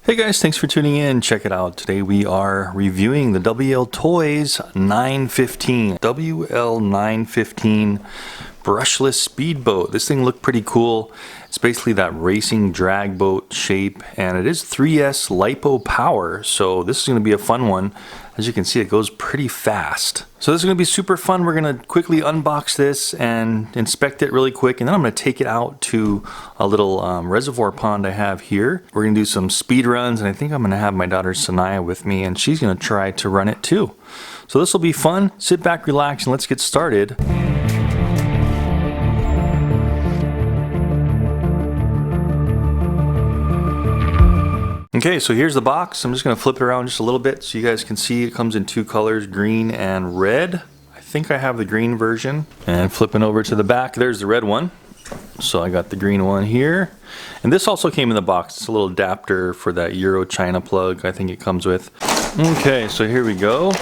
Hey guys, thanks for tuning in. Check it out. Today we are reviewing the WLtoys 915. WL915 brushless speedboat. This thing looked pretty cool. It's basically that racing drag boat shape, and it is 3S LiPo power, so this is going to be a fun one. As you can see, it goes pretty fast. So this is going to be super fun. We're going to quickly unbox this and inspect it really quick, and then I'm going to take it out to a little reservoir pond I have here. We're going to do some speed runs, and I think I'm going to have my daughter Sanaya with me, and she's going to try to run it too. So this will be fun. Sit back, relax, and let's get started. Okay, so here's the box. I'm just going to flip it around just a little bit so you guys can see it comes in two colors, green and red. I think I have the green version. And flipping over to the back, there's the red one. So I got the green one here. And this also came in the box. It's a little adapter for that Euro China plug I think it comes with. Okay, so here we go.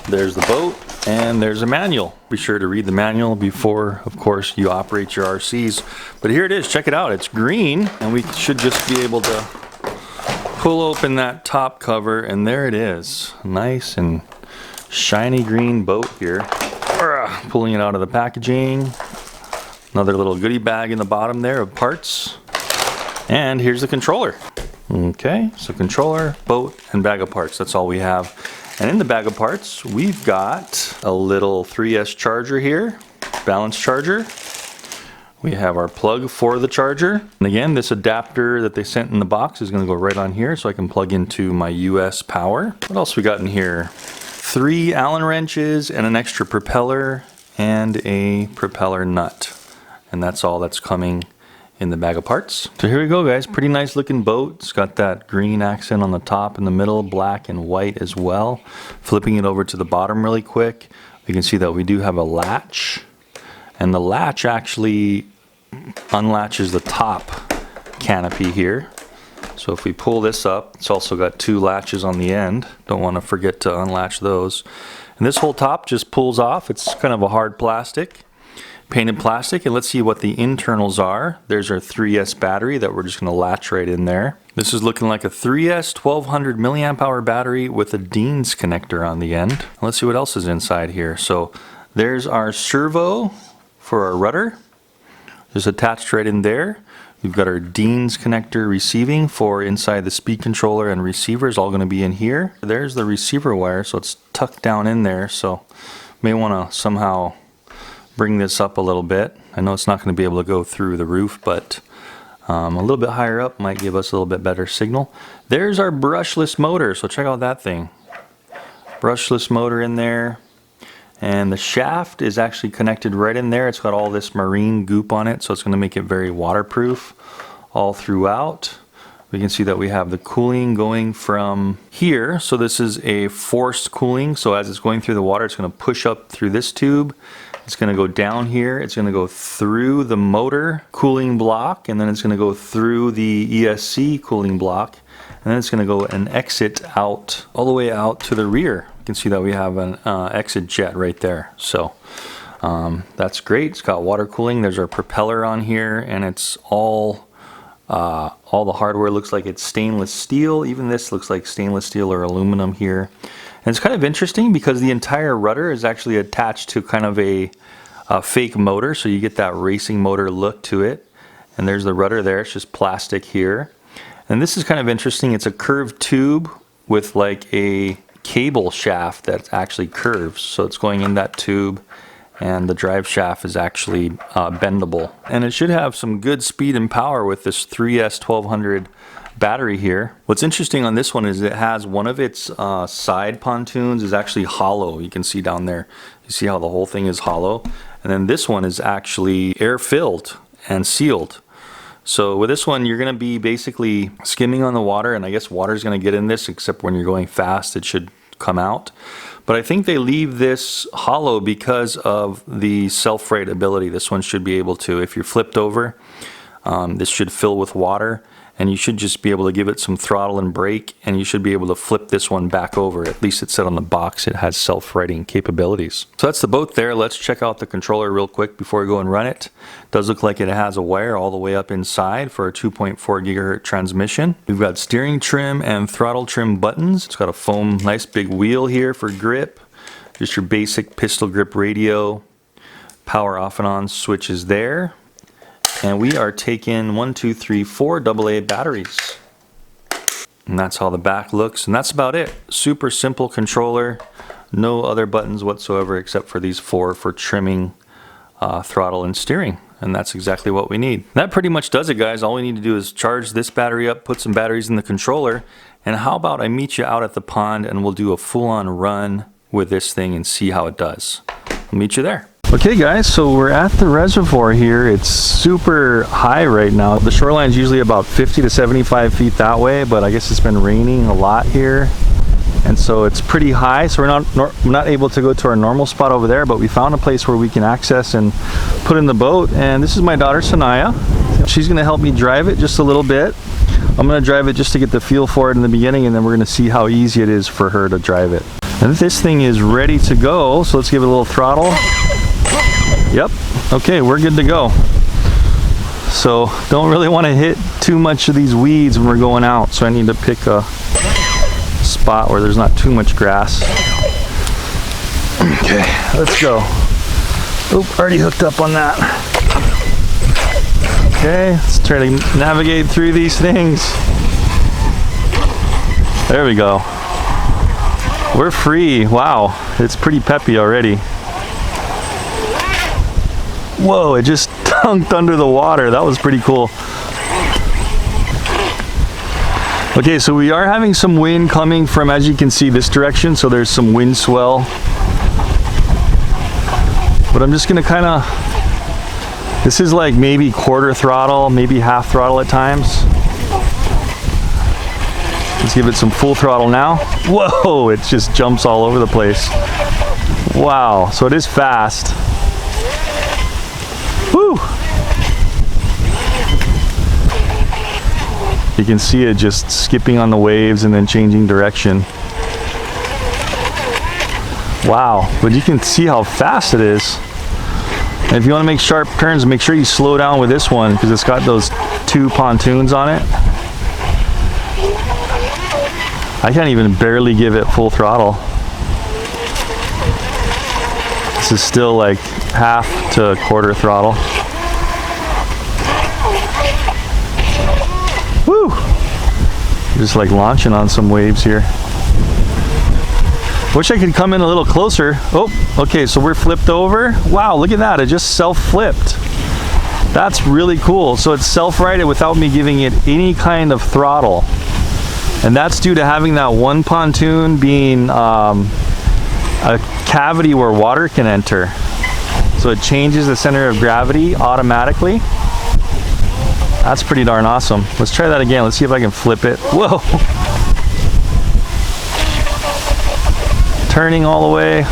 There's the boat and there's a manual. Be sure to read the manual before, of course, you operate your RCs. But here it is. Check it out. It's green, and we should just be able to pull open that top cover, and there it is. Nice and shiny green boat here. Pulling it out of the packaging. Another little goodie bag in the bottom there of parts. And here's the controller. Okay, so controller, boat, and bag of parts. That's all we have. And in the bag of parts, we've got a little 3S charger here, balance charger. We have our plug for the charger. And again, this adapter that they sent in the box is going to go right on here so I can plug into my US power. What else we got in here? 3 Allen wrenches and an extra propeller and a propeller nut. And that's all that's coming in the bag of parts. So here we go, guys. Pretty nice looking boat. It's got that green accent on the top and the middle, black and white as well. Flipping it over to the bottom really quick, we can see that we do have a latch. And the latch actually unlatches the top canopy here. So if we pull this up, it's also got 2 latches on the end. Don't want to forget to unlatch those. And this whole top just pulls off. It's kind of a hard plastic, painted plastic. And let's see what the internals are. There's our 3S battery that we're just going to latch right in there. This is looking like a 3S 1200 milliamp hour battery with a Dean's connector on the end. Let's see what else is inside here. So there's our servo for our rudder, just attached right in there. We've got our Dean's connector receiving for inside the speed controller, and receiver is all going to be in here. There's the receiver wire, so it's tucked down in there, so may want to somehow bring this up a little bit. I know it's not going to be able to go through the roof, but a little bit higher up might give us a little bit better signal. There's our brushless motor, so check out that thing. Brushless motor in there. And the shaft is actually connected right in there. It's got all this marine goop on it, so it's going to make it very waterproof all throughout. We can see that we have the cooling going from here. So this is a forced cooling. So as it's going through the water, it's going to push up through this tube. It's going to go down here. It's going to go through the motor cooling block, and then it's going to go through the ESC cooling block. And then it's going to go and exit out, all the way out to the rear. You can see that we have an exit jet right there. So that's great. It's got water cooling. There's our propeller on here, and it's all the hardware looks like it's stainless steel. Even this looks like stainless steel or aluminum here. And it's kind of interesting because the entire rudder is actually attached to kind of a fake motor, so you get that racing motor look to it. And there's the rudder there. It's just plastic here. And this is kind of interesting. It's a curved tube with like a cable shaft that actually curves. So it's going in that tube, and the drive shaft is actually bendable. And it should have some good speed and power with this 3S 1200 battery here. What's interesting on this one is it has one of its side pontoons is actually hollow. You can see down there. You see how the whole thing is hollow? And then this one is actually air filled and sealed. So with this one, you're going to be basically skimming on the water, and I guess water is going to get in this, except when you're going fast, it should come out. But I think they leave this hollow because of the self-rate ability. This one should be able to, if you're flipped over, this should fill with water. and you should just be able to give it some throttle and brake, and you should be able to flip this one back over. At least it said on the box it has self-righting capabilities. So that's the boat there. Let's check out the controller real quick before we go and run it. It does look like it has a wire all the way up inside for a 2.4 gigahertz transmission. We've got steering trim and throttle trim buttons. It's got a foam, nice big wheel here for grip. Just your basic pistol grip radio. Power off and on switches there. And we are taking 4 AA batteries. And that's how the back looks. And that's about it. Super simple controller. No other buttons whatsoever except for these 4 for trimming, throttle, and steering. And that's exactly what we need. That pretty much does it, guys. All we need to do is charge this battery up, put some batteries in the controller. And how about I meet you out at the pond and we'll do a full-on run with this thing and see how it does. I'll meet you there. Okay guys, so we're at the reservoir here. It's super high right now. The shoreline is usually about 50 to 75 feet that way, but I guess it's been raining a lot here. And so it's pretty high, so we're not able to go to our normal spot over there, but we found a place where we can access and put in the boat. And this is my daughter Sanaya. She's gonna help me drive it just a little bit. I'm gonna drive it just to get the feel for it in the beginning, and then we're gonna see how easy it is for her to drive it. And this thing is ready to go, so let's give it a little throttle. Yep, okay, we're good to go. So don't really want to hit too much of these weeds when we're going out, so I need to pick a spot where there's not too much grass. Okay, let's go. Oop, already hooked up on that. Okay, let's try to navigate through these things. There we go. We're free. Wow, it's pretty peppy already. Whoa, it just dunked under the water. That was pretty cool. Okay, so we are having some wind coming from, as you can see, this direction. So there's some wind swell. But I'm just gonna kind of, this is like maybe quarter throttle, maybe half throttle at times. Let's give it some full throttle now. Whoa, it just jumps all over the place. Wow, so it is fast. Woo! You can see it just skipping on the waves and then changing direction. Wow, but you can see how fast it is. And if you want to make sharp turns, make sure you slow down with this one because it's got those 2 pontoons on it. I can't even barely give it full throttle. This is still like half to quarter throttle. Woo! Just like launching on some waves here. Wish I could come in a little closer. Oh, okay, so we're flipped over. Wow, look at that, it just self-flipped. That's really cool. So it's self-righted without me giving it any kind of throttle. And that's due to having that one pontoon being a cavity where water can enter. So it changes the center of gravity automatically. That's pretty darn awesome. Let's try that again. Let's see if I can flip it. Whoa! Turning all the way.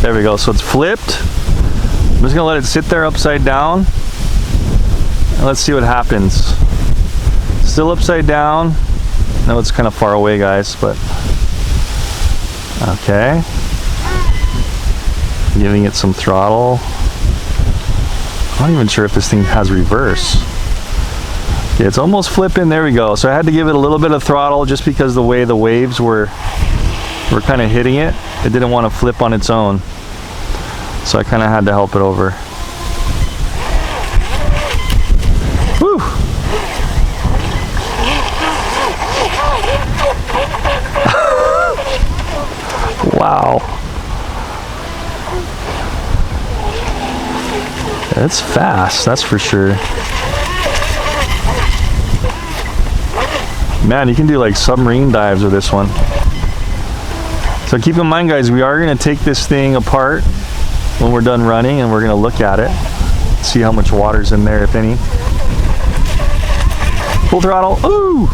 There we go. So it's flipped. I'm just gonna let it sit there upside down. And let's see what happens. Still upside down. I know it's kind of far away, guys, but okay. Giving it some throttle. I'm not even sure if this thing has reverse. Okay, it's almost flipping. There we go. So I had to give it a little bit of throttle just because the way the waves were kind of hitting it. It didn't want to flip on its own. So I kind of had to help it over. Woo! Wow. It's fast, that's for sure. Man, you can do like submarine dives with this one. So keep in mind, guys, we are going to take this thing apart when we're done running and we're going to look at it, see how much water's in there, if any. Full throttle. Ooh!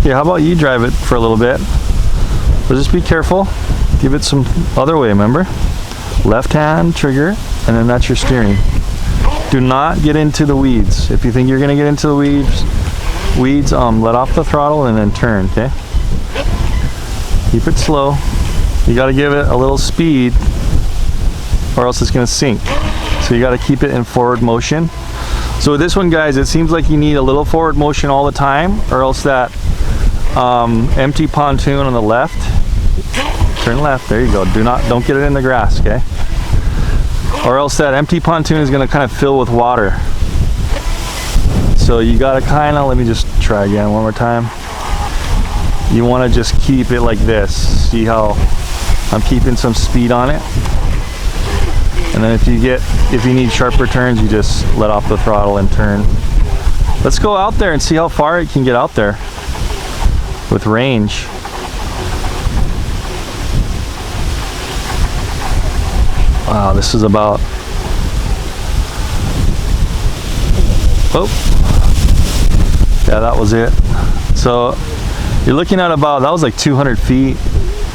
Yeah, how about you drive it for a little bit? So just be careful. Give it some other way, remember? Left hand trigger, and then that's your steering. Do not get into the weeds. If you think you're gonna get into the weeds, let off the throttle and then turn, okay? Keep it slow. You gotta give it a little speed or else it's gonna sink. So you gotta keep it in forward motion. So with this one, guys, it seems like you need a little forward motion all the time, or else that empty pontoon on the left, turn left, there you go. Don't get it in the grass, okay? Or else that empty pontoon is gonna kind of fill with water. So you gotta kind of, let me just try again one more time. You wanna just keep it like this. See how I'm keeping some speed on it? And then if you need sharper turns, you just let off the throttle and turn. Let's go out there and see how far it can get out there with range. Wow, this is about, oh, yeah, that was it. So you're looking at about, that was like 200 feet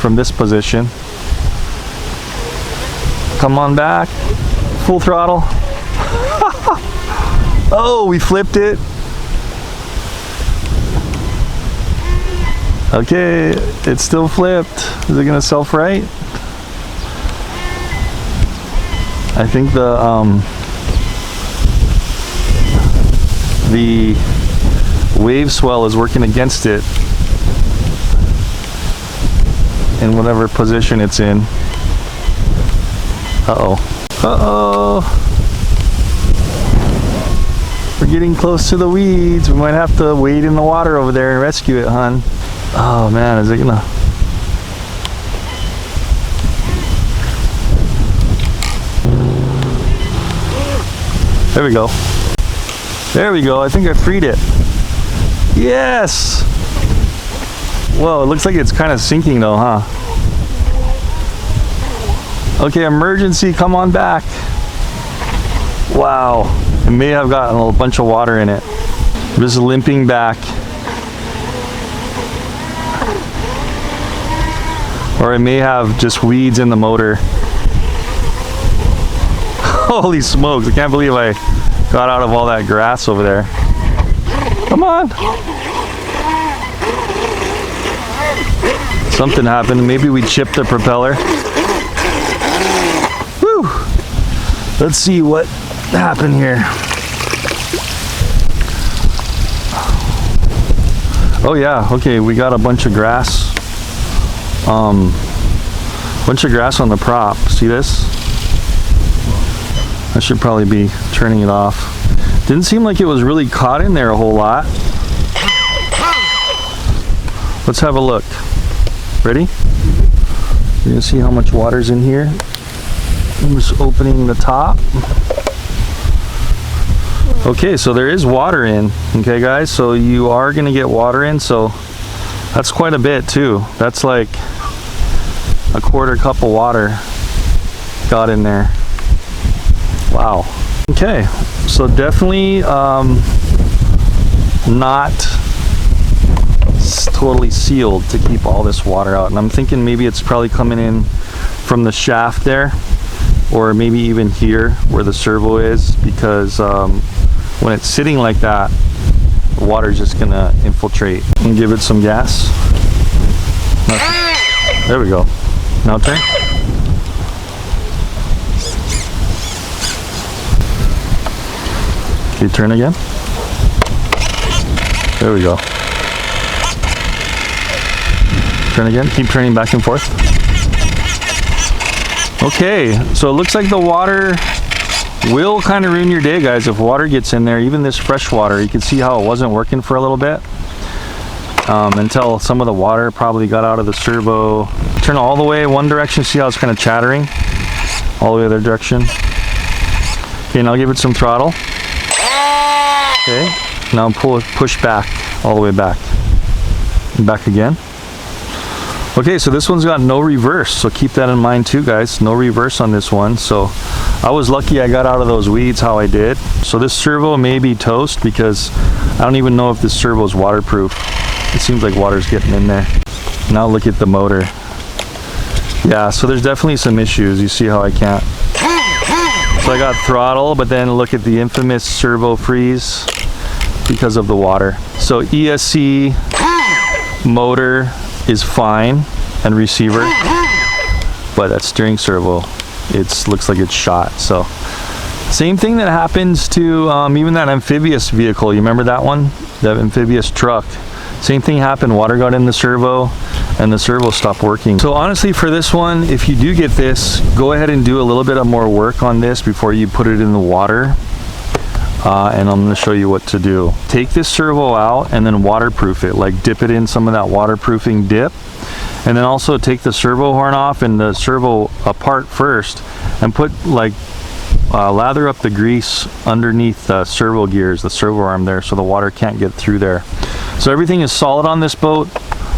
from this position. Come on back, full throttle. Oh, we flipped it. Okay, it's still flipped. Is it gonna self-right? I think the wave swell is working against it in whatever position it's in. Uh-oh. Uh-oh. We're getting close to the weeds. We might have to wade in the water over there and rescue it, hon. Oh man, is it gonna... There we go. There we go. I think I freed it. Yes! Whoa, it looks like it's kind of sinking though, huh? Okay, emergency, come on back. Wow, it may have gotten a bunch of water in it. I'm just limping back. Or it may have just weeds in the motor. Holy smokes, I can't believe I got out of all that grass over there. Come on. Something happened, maybe we chipped the propeller. Let's see what happened here. Oh yeah, okay, we got a bunch of grass. Bunch of grass on the prop. See this? I should probably be turning it off. Didn't seem like it was really caught in there a whole lot. Let's have a look. Ready? You're gonna see how much water's in here. I'm just opening the top. Okay, so there is water in. Okay guys, so you are gonna get water in, so that's quite a bit too. That's like a quarter cup of water got in there. Wow. Okay, so definitely not totally sealed to keep all this water out, and I'm thinking maybe it's probably coming in from the shaft there, or maybe even here where the servo is, because when it's sitting like that, the water's just gonna infiltrate. And give it some gas. There we go. Now turn. Okay, turn again. There we go. Turn again. Keep turning back and forth. Okay, so it looks like the water will kind of ruin your day, guys, if water gets in there. Even this fresh water, you can see how it wasn't working for a little bit until some of the water probably got out of the servo. Turn all the way one direction, see how it's kind of chattering all the way the other direction. Okay, now give it some throttle. Okay, now push back all the way back and back again. Okay, so this one's got no reverse, so keep that in mind too, guys. No reverse on this one. So I was lucky I got out of those weeds how I did. So this servo may be toast because I don't even know if this servo is waterproof. It seems like water's getting in there. Now look at the motor. Yeah, so there's definitely some issues. You see how I can't. So I got throttle, but then look at the infamous servo freeze because of the water. So ESC motor is fine and receiver, but that steering servo, looks like it's shot. So same thing that happens to even that amphibious vehicle. You remember that one? That amphibious truck. Same thing happened. Water got in the servo and the servo stopped working. So honestly, for this one, if you do get this, go ahead and do a little bit of more work on this before you put it in the water. And I'm going to show you what to do. Take this servo out and then waterproof it. Like dip it in some of that waterproofing dip. And then also take the servo horn off and the servo apart first, and put like lather up the grease underneath the servo gears, the servo arm there, so the water can't get through there. So everything is solid on this boat,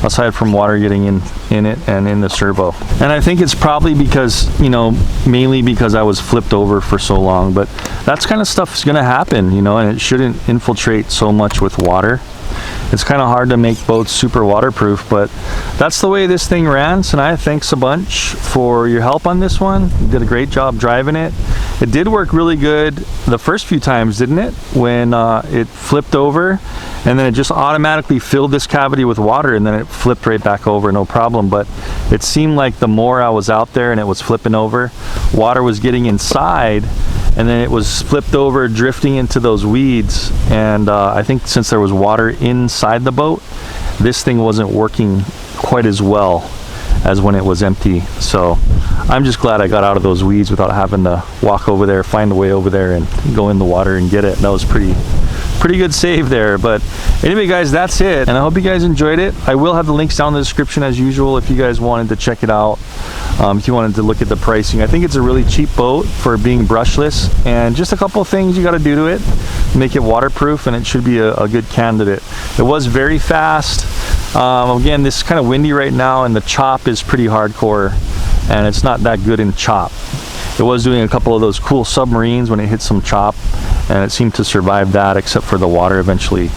aside from water getting in it and in the servo. And I think it's probably because, you know, mainly because I was flipped over for so long, but that's kind of stuff's gonna happen, you know, and it shouldn't infiltrate so much with water. It's kind of hard to make boats super waterproof, but that's the way this thing ran. Sanaya, thanks a bunch for your help on this one. You did a great job driving it. It did work really good the first few times, didn't it? When it flipped over, and then it just automatically filled this cavity with water, and then it flipped right back over, no problem. But it seemed like the more I was out there and it was flipping over, water was getting inside, and then it was flipped over, drifting into those weeds. And I think since there was water inside the boat, this thing wasn't working quite as well as when it was empty. So I'm just glad I got out of those weeds without having to walk over there, find a way over there and go in the water and get it. That was pretty good save there. But anyway guys, that's it, and I hope you guys enjoyed it. I will have the links down in the description as usual if you guys wanted to check it out, if you wanted to look at the pricing. I think it's a really cheap boat for being brushless, and just a couple of things you got to do to it, make it waterproof, and it should be a good candidate. It was very fast. Again, this is kind of windy right now, and the chop is pretty hardcore, and it's not that good in chop. It was doing a couple of those cool submarines when it hit some chop, and it seemed to survive that, except for the water eventually,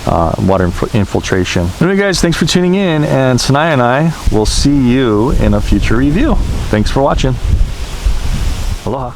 water infiltration. Anyway guys, thanks for tuning in, and Sanaya and I will see you in a future review. Thanks for watching. Aloha.